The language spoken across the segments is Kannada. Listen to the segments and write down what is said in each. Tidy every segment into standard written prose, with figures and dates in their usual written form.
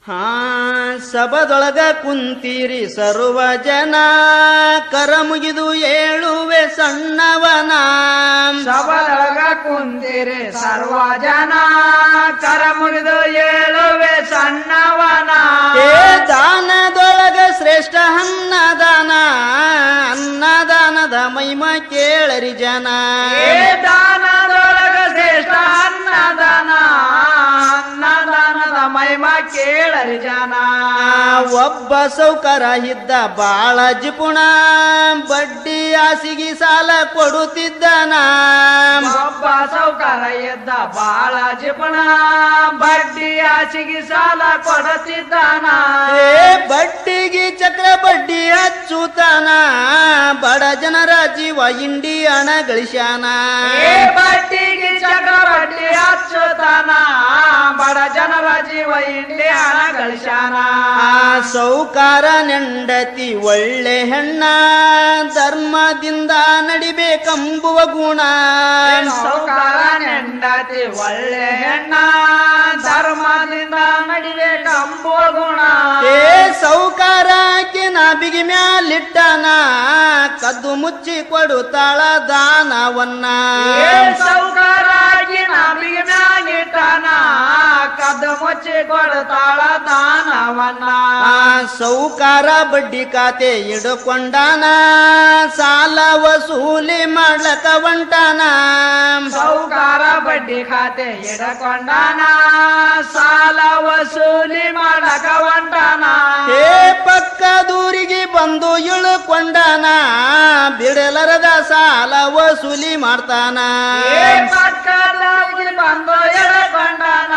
ಹಾ ಸಭದೊಳಗ ಕುಂತೀರಿ ಸರ್ವ ಜನ ಕರ ಮುಗಿದು ಏಳುವೆ ಸಣ್ಣವನ ಸಭದೊಳಗ ಕುಂತೀರಿ ಸರ್ವ ಜನ ಕರ ಮುಗಿದು ಏಳುವೆ ಸಣ್ಣವನ ಏ ದಾನದೊಳಗ ಶ್ರೇಷ್ಠ ಅನ್ನದಾನ ಅನ್ನದಾನದ ಮಹಿಮ ಕೇಳರಿ ಜನ ಏ ದಾನದೊಳಗ ಶ್ರೇಷ್ಠ ಅನ್ನದಾನ ಅನ್ನದಾನದ ಮಹಿಮ ಕೇಳರಿ ಜನ ಒಬ್ಬ ಸೌಕರ ಇದ್ದ ಬಾಳ ಜಿಪುಣ ಬಡ್ಡಿ ಆಸಿಗಿ ಸಾಲ ಕೊಡುತ್ತಿದ್ದನ ಒಬ್ಬ ಸೌಕರ ಇದ್ದ ಬಾಳ ಜಿಪಣ ಬಡ್ಡಿ ಆಸಿಗಿ ಸಾಲ ಕೊಡುತ್ತಿದ್ದಾನ ಏ ಬಡ್ಡಿಗೆ ಚಕ್ರ ಬಡ್ಡಿ ಹಚ್ಚುತ್ತಾನ ಬಡ ಜನರ ಜೀವ ಇಂಡಿ ಹಣ ಗಳಿಸ್ಯಾನ ಏ ಬಡ್ಡಿಗೆ ಚಕ್ರ ಬಡ್ಡಿ ಹಚ್ಚುತ್ತಾನ ಬಡ ಜನರ ಜೀವ ಇಂಡಿ ಹಣ ಗಳಿಸ್ಯಾನ ಸೌಕಾರ ನೆಂಡತಿ ಒಳ್ಳೆ ಹೆಣ್ಣ ಧರ್ಮದಿಂದ ನಡಿಬೇಕೆಂಬುವ ಗುಣ ಸೌಕಾರ ನೆಂಡತಿ ಒಳ್ಳೆ ಹೆಣ್ಣ ಧರ್ಮದಿಂದ ನಡಿಬೇಕೆಂಬುವ ಗುಣ ಏ ಸೌಕಾರ ನಾ ಬಿಗಿ ಮ್ಯಾಲಿಟ್ಟನ ಕದ್ದು ಮುಚ್ಚಿ ಕೊಡುತ್ತಾಳ ದಾನವನ್ನ ಏ ಸೌಕಾರ ಬಿಗಿ ಮ್ಯಾಲಿಟ್ಟನ ಕದ್ದು ಮುಚ್ಚಿ ಕೊಡುತ್ತಾಳ ದಾನವನ್ನ ಸೌಕಾರ ಬಡ್ಡಿ ಖಾತೆ ಇಡುಕೊಂಡಾನ ಸಾಲ ವಸೂಲಿ ಮಾಡ್ಲಕ ಹೊಂಟಾನ ಸೌಕಾರ ಬಡ್ಡಿ ಖಾತೆ ಇಡಕೊಂಡಾನ ಸಾಲ ವಸೂಲಿ ಮಾಡಕ ಹೊಂಟಾನ ಏ ಪಕ್ಕ ದೂರಿಗೆ ಬಂದು ಇಳುಕೊಂಡಾನ ಬಿಡಲರದ ಸಾಲ ವಸೂಲಿ ಮಾಡ್ತಾನ ಏ ಪಕ್ಕದಲ್ಲಿ ಬಂದು ಎಡಕೊಂಡಾನ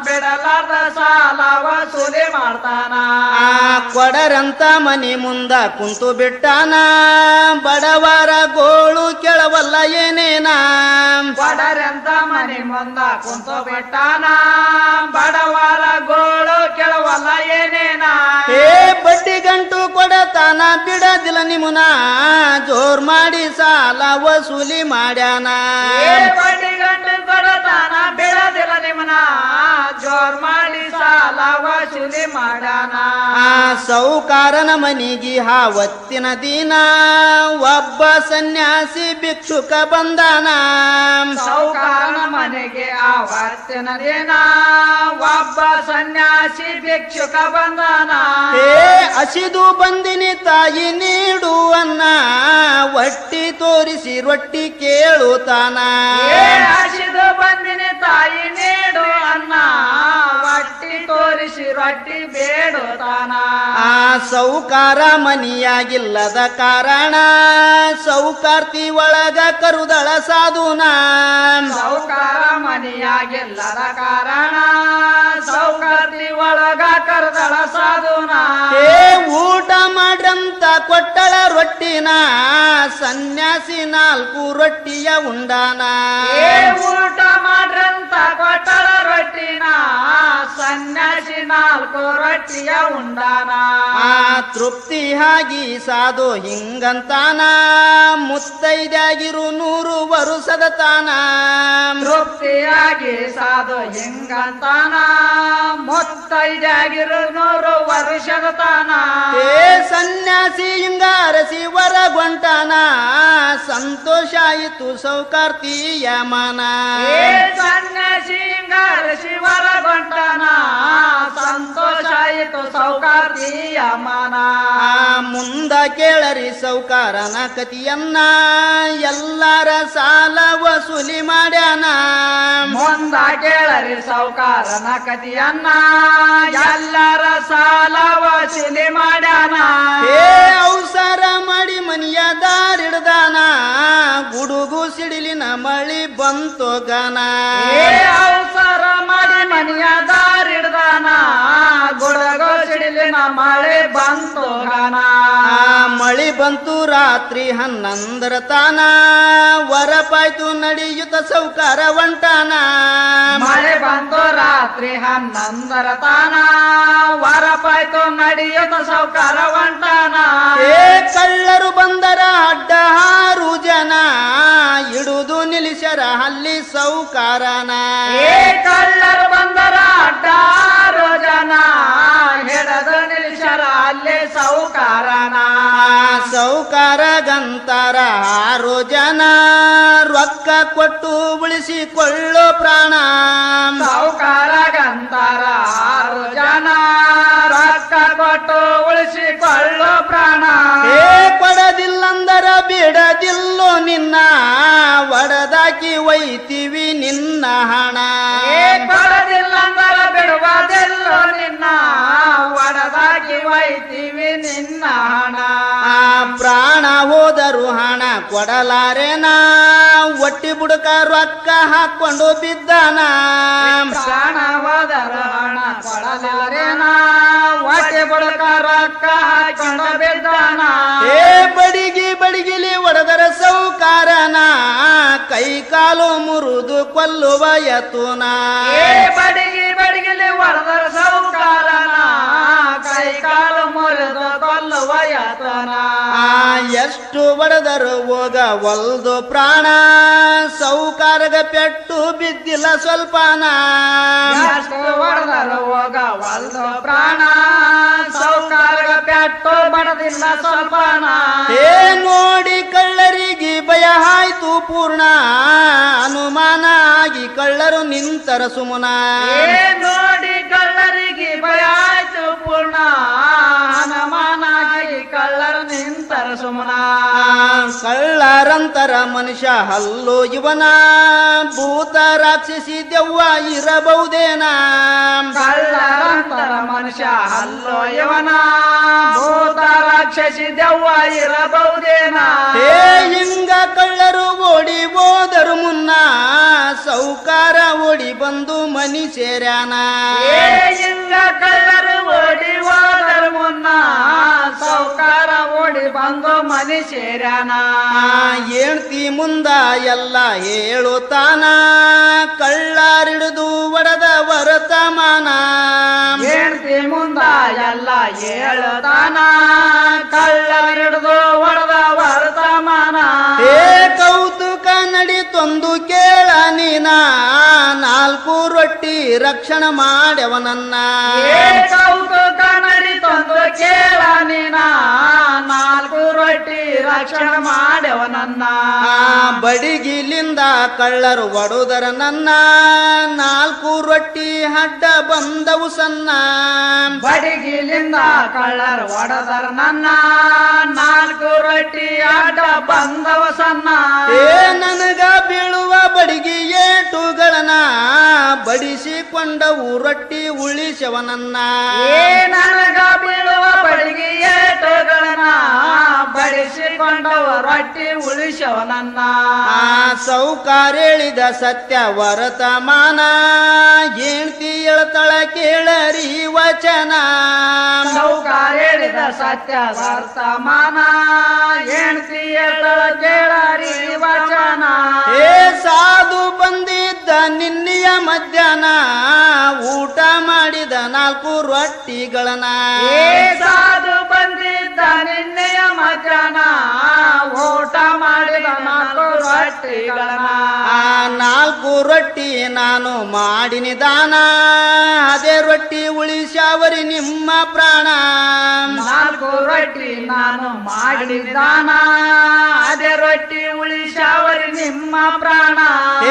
ಬಿಡಲಾದ ಸಾಲ ವಸೂಲಿ ಮಾಡ್ತಾನ ಕೊಡರಂತ ಮನಿ ಮುಂದ ಕುಂತು ಬಿಟ್ಟಾನ ಬಡವರ ಗೋಳು ಕೆಳವಲ್ಲ ಏನೇನ ಬಡರಂತ ಮನೆ ಮುಂದ ಕುಂತು ಬಿಟ್ಟಾನ ಬಡವರ ಗೋಳು ಕೆಳವಲ್ಲ ಏನೇನ ಏ ಬಡ್ಡಿ ಗಂಟು ಕೊಡತಾನ ಬಿಡದಿಲ್ಲ ನಿಮುನ ಜೋರ್ ಮಾಡಿ ಸಾಲ ವಸೂಲಿ ಮಾಡ್ಯಾನ ಏ ಬಡ್ಡಿ ಗಂಟು ಕೊಡತಾನ ಬಿಡದಿಲ್ಲ ನಿಮ್ಮನ ಜೋರ್ ಮಾಡಿ ಸಾಲ ವಸೂಲಿ ಮಾಡ್ಯಾನ ಸೌಕಾರನ ಮನಿಗೆ ಹಾವತ್ತಿನ ದಿನ ಒಬ್ಬ ಸನ್ಯಾಸಿ ಭಿಕ್ಷುಕ ಬಂದಾನ ಸೌಕಾರನ ಮನೆಗೆ ಆವತ್ತಿನ ದಿನ ಒಬ್ಬ ಸನ್ಯಾಸಿ ಭಿಕ್ಷುಕ ಬಂದಾನ ಏ ಹಸಿದು ಬಂದಿನಿ ತಾಯಿ ನೀಡುವನ್ನ ಒಟ್ಟಿ ತೋರಿಸಿ ರೊಟ್ಟಿ ಕೇಳುತ್ತಾನ ಏ ಹಸಿದು ಬಂದಿನಿ ತಾಯಿ ನೀಡು ಅನ್ನ ಒಟ್ಟಿ ತೋರಿಸಿ ರೊಟ್ಟಿ ಬೇಡುತ್ತಾನ ಸೌಕಾರ ಮನಿಯಾಗಿಲ್ಲದ ಕಾರಣ ಸೌಕಾರ್ತಿ ಒಳಗ ಕರುದಳ ಸಾಧುನ ಸೌಕಾರ ಮನೆಯಾಗಿಲ್ಲದ ಕಾರಣ ಸೌಕರ್ತಿ ಒಳಗ ಕರೆದಳ ಸಾಧುನ ಏ ಊಟ ಮಾಡ್ರಂತ ಕೊಟ್ಟಳ ರೊಟ್ಟಿನ ಸನ್ಯಾಸಿ 4 ರೊಟ್ಟಿಯ ಉಂಡಾನ ಏ ಊಟ ಮಾಡ್ರಂತ ಕೊಟ್ಟಳ ರೊಟ್ಟಿನ ಸನ್ಯಾಸಿ 4 ರೊಟ್ಟಿಯ ಉಂಡಾನ ತೃಪ್ತಿ ಆಗಿ ಸಾಧು ಹಿಂಗಂತಾನ ಮುತ್ತೈದ್ಯಾಗಿರು 100 ವರುಷದ ತಾನ ತೃಪ್ತಿಯಾಗಿ ಸಾಧು ಹಿಂಗಂತಾನ ಮುತ್ತೈದಾಗಿರು 100 ವರ್ಷದ ತಾನ ಏ ಸನ್ಯಾಸಿ ಹಿಂಗಾರಸಿ ಹೊರಗೊಂಟಾನ ಸಂತೋಷ ಆಯಿತು ಸೌಕಾರ್ತಿಯ ಮನ ಏ ಸನ್ಯಾಸಿ ಹಿಂಗಾರಸಿ ಹೊರಗೊಂಟಾನ ಸಂತೋಷ ಆಯಿತು ಸೌಕಾರ್ತಿಯ ಮನ ಮುಂದ ಕೇಳರಿ ಸೌಕಾರನ ಕತಿಯನ್ನ ಎಲ್ಲರ ಸಾಲ ವಸೂಲಿ ಮಾಡ್ಯಾನ ಮುಂದ ಕೇಳರಿ ಸೌಕಾರನ ಕತಿಯನ್ನ ಎಲ್ಲರ ಸಾಲ ವಸೂಲಿ ಮಾಡ್ಯಾನ ಏ ಅವಸರ ಮಾಡಿ ಮನಿಯ ದಾರಿಡ್ದಾನ ಗುಡುಗು ಸಿಡಿಲಿನ ಮಳಿ ಬಂತು ಗನ ಏ ಅವಸರ ಮಾಡಿ ಮನೆಯ ದಾರಿಡ್ದಾನ ಗುಡಗೋ ಸಿಡಿಲಿನ ಮಳೆ ಬಂತು ಗನ ಮಳಿ ಬಂತು ರಾತ್ರಿ 11 ತಾನ ವರಪಾಯ್ತು ನಡೆಯುತ್ತ ಸೌಕಾರ ಹೊಂಟಾನ ಮಳೆ ಬಂತು ರಾತ್ರಿ 11 ತಾನ ವರಪಾಯ್ತು ನಡೆಯುತ್ತ ಸೌಕಾರ ಹೊಂಟಾನ ಏ ಕಳ್ಳರು ಬಂದರ ಅಡ್ಡ 6 ಜನ ಇಡುದು ನಿಲ್ಲಿಸ್ಯಾರ ಅಲ್ಲಿ ಸೌಕಾರನ ಏ ಕಳ್ಳರು ಬಂದರ ಅಡ್ಡ 6 ಜನ ಸೌಕಾರಗಂತಾರ 6 ಜನ ರೊಕ್ಕ ಕೊಟ್ಟು ಉಳಿಸಿಕೊಳ್ಳೋ ಪ್ರಾಣ ಸಾವುಕಾರಗಂತಾರ 6 ಜನ ರೊಕ್ಕ ಕೊಟ್ಟು ಉಳಿಸಿಕೊಳ್ಳೋ ಪ್ರಾಣ ಏ ಕೊಡದಿಲ್ಲಂದರ ಬಿಡದಿಲ್ಲೋ ನಿನ್ನ ಒಡದಾಕಿ ಒಯ್ತೀವಿ ನಿನ್ನ ಹಣ ಏ ಕೊಡದಿಲ್ಲಂದರ ಬಿಡುವುದಿಲ್ಲೋ ನಿನ್ನ ಒಡದಾಗಿ ಒಯ್ತೀವಿ ನಿನ್ನ ಹಣ ಆ ಪ್ರಾಣ ಹೋದರು ಹಣ ಕೊಡಲಾರೇನ ಒಟ್ಟಿ ಬುಡಕ ರೊಕ್ಕ ಹಾಕೊಂಡು ಬಿದ್ದಾನ ಪ್ರಾಣ ಹೋದರ ಹಣ ಕೊಡಲಾರೇನ ಹೊಟ್ಟೆ ಬುಡಕ ರೊಕ್ಕ ಹಾಕೊಂಡು ಬಿದ್ದಾನ ಏ ಬಡಿಗಿಲಿ ಒಡೆದರ ಸೌಕಾರನ ಕೈ ಕಾಲು ಮುರಿದು ಕೊಲ್ಲುವ ಯತುನ ಏ ಬಡಿಗಿಲಿ ಹೊಡೆದರ ಸೌಕಾರನ ಕೈ ಕಾಲು ಮುರಿದು ಕೊಲ್ಲುವ ಯತನ ಆ ಎಷ್ಟು ಒಡೆದರು ಹೋಗ ಒಲ್ದು ಪ್ರಾಣ ಸೌಕಾರಗ ಪೆಟ್ಟು ಬಿದ್ದಿಲ್ಲ ಸ್ವಲ್ಪನ ಎಷ್ಟು ಹೊಡೆದರು ಹೋಗ ಒಲ್ದು ಪ್ರಾಣ ಸೌಕಾರಗ ಪೆಟ್ಟು ಬಡದಿಲ್ಲ ಸ್ವಲ್ಪನ ಏ ನೋಡಿ ಕಳ್ಳರಿಗೆ ಭಯ ಆಯ್ತು ಪೂರ್ಣ ಅನುಮಾನ ಆಗಿ ಕಳ್ಳರು ನಿಂತರ ಸುಮನ ಏ ನೋಡಿ ಕಳ್ಳರಿಗೆ ಭಯ ಆಯ್ತು ಪೂರ್ಣ ಅನುಮಾನಾಗಿ ಕಳ್ಳರು ನಿಂತರ ಸುಮನ ಕಳ್ಳರಂತರ ಮನುಷ್ಯ ಹಲ್ಲು ಇವನ ಭೂತ ರಾಕ್ಷಸಿ ದೆವ್ವ ಇರಬಹುದೇನ ಕಳ್ಳರಂತರ ಮನುಷ್ಯ ಹಲ್ಲೋ ಇವನ ಭೂತ ರಾಕ್ಷಸಿ ದೆವ್ವ ಇರಬಹುದೇನ ಏ ಹಿಂಗ ಕಳ್ಳರು ಓಡಿ ಹೋದರು ಮುನ್ನ ಸೌಕಾರ ಓಡಿ ಬಂದು ಮನಿ ಸೇರ್ಯಾನ ಏ ಹಿಂಗ ಕಳ್ಳರು ಓಡಿ ಹೋದರು ಮುನ್ನ ಸೌಕಾರ ಓಡಿ ಬಂದು ಮನಿ ಸೇರ್ಯಾನ ಹೇಳ್ತಿ ಮುಂದ ಎಲ್ಲ ಹೇಳುತ್ತಾನ ಕಳ್ಳರಿಡಿದು ಒಡೆದ ವರ್ತಮಾನ ಹೆಂಡತಿ ಮುಂದ ಎಲ್ಲ ಹೇಳುತ್ತಾನ ಕಳ್ಳರಿಡ್ದು ಹೊಡೆದ ವರ್ತಮಾನ ಏ ಕೌತುಕ ನಡಿತೊಂದು ಕೇಳ ನೀನ 4 ರೊಟ್ಟಿ ರಕ್ಷಣೆ ಮಾಡ್ಯವನನ್ನ ಏ ಕೌತುಕ ನಡಿತೊಂದು ಕೇಳ ನೀನ 4 ರೊಟ್ಟಿ ರಕ್ಷಣೆ ಮಾಡ್ಯವನನ್ನ ಬಡಿಗಿಲಿಂದ ಕಳ್ಳರು ಒಡುದರ ನನ್ನ 4 ರೊಟ್ಟಿ ಅಡ್ಡ ಬಂದವು ಸಣ್ಣ ಬಡಿಗಿಲಿಂದ ಕಳ್ಳರು ಒಡೆದರ ನನ್ನ 4 ರೊಟ್ಟಿ ಅಡ್ಡ ಬಂದವ ಸಣ್ಣ ಏ ನನಗ ಬೀಳುವ ಬಡಿಗಿ ಏಟುಗಳನ್ನ ಬಡಿಸಿಕೊಂಡವು ರೊಟ್ಟಿ ಉಳಿಸವನನ್ನ ಏ ನನಗ ಬೀಳುವ ಬಡಿಗೆ ಏಟುಗಳನ್ನ ಬಡಿಸಿಕೊಂಡವ ರೊಟ್ಟಿ ಉಳಿಸವನನ್ನ ಸೌಕಾರ ಹೇಳಿದ ಸತ್ಯ ವರ್ತಮಾನ ಹೆಂಡ್ತಿ ಹೇಳ್ತಳ ಕೇಳರಿ ವಚನ ಸೌಕಾರ ಹೇಳಿದ ಸತ್ಯ ವರ್ತಮಾನ ಹೆಂಡತಿ ಹೇಳಳ ಕೇಳರಿ ವಚನ ಏ ಸಾಧು ಬಂದಿದ್ದ ನಿನ್ನೆಯ ಮಧ್ಯಾಹ್ನ ಊಟ ಮಾಡಿದ 4 ರೊಟ್ಟಿಗಳನ್ನ ಏ ಸಾಧು ಬಂದಿದ್ದ ನಿನ್ನೆಯ ಮಧ್ಯಾಹ್ನ ಊಟ ಮಾಡಿದ 4 ರೊಟ್ಟಿಗಳನ್ನ 4 ರೊಟ್ಟಿ ನಾನು ಮಾಡಿನಿ ದಾನ ಅದೇ ರೊಟ್ಟಿ ಉಳಿಸ್ಯಾವರಿ ನಿಮ್ಮ ಪ್ರಾಣ 4 ರೊಟ್ಟಿ ನಾನು ಮಾಡಿದಾನ ಅದೇ ರೊಟ್ಟಿ ಉಳಿಸಾವರಿ ನಿಮ್ಮ ಪ್ರಾಣ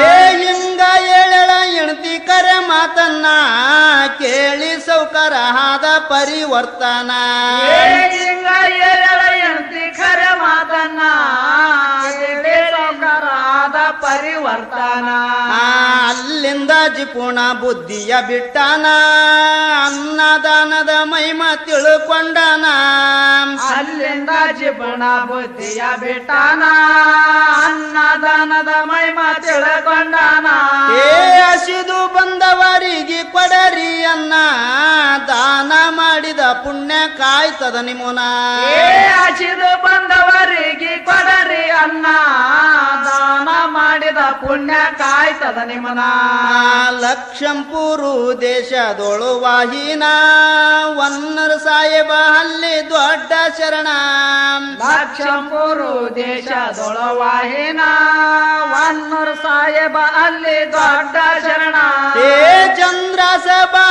ಏ ಹಿಂಗ ಹೇಳಳ ಹೆಣ್ತಿ ಕರೆ ಮಾತನ್ನ ಕೇಳಿ ಸೌಕರ ಆದ ಪರಿವರ್ತನ ಏ ಹಿಂಗ ಹೇಳಳ ಹೆಂಡತಿ ಖರೆ ಮಾತನ್ನ ಕೇಳಿ ಸೌಕರಾದ ಪರಿವರ್ತನ ಅಲ್ಲಿಂದ ಜಿಪುಣ ಬುದ್ಧಿಯ ಬಿಟ್ಟಾನ ಅನ್ನದಾನದ ಮಹಿಮ ತಿಳ್ಕೊಂಡನ ಅಲ್ಲಿಂದ ಜೀವನ ಬುದ್ಧಿಯ ಬಿಟ್ಟಾನ ಅನ್ನದಾನದ ಮಹಿಮ ತಿಳ್ಕೊಂಡಾನ ಏ ಹಸಿದು ಬಂದವರಿಗೆ ಕೊಡರಿ ಅನ್ನ ದಾನ ಮಾಡಿದ ಪುಣ್ಯ ಕಾಯ್ತದ ನಿಮುನ ಏ ಹಸಿದು ಬಂದವರಿಗೆ ಕೊಡರಿ ಅನ್ನ ದಾನ ಮಾಡಿದ ಪುಣ್ಯ ಕಾಯ್ತದ ನಿಮ್ಮನ ಲಕ್ಷಂಪುರು ದೇಶದೊಳು ವಾಹಿನ ವನ್ನರ ಸಾಹೇಬ ಅಲ್ಲಿ ದೊಡ್ಡ ಶರಣ ಲಕ್ಷಂಪುರು ದೇಶದೊಳವಾಹಿನ ವನ್ನೂರು ಸಾಹೇಬ ಅಲ್ಲಿ ದೊಡ್ಡ ಶರಣ ಏ ಚಂದ್ರ ಸಭಾ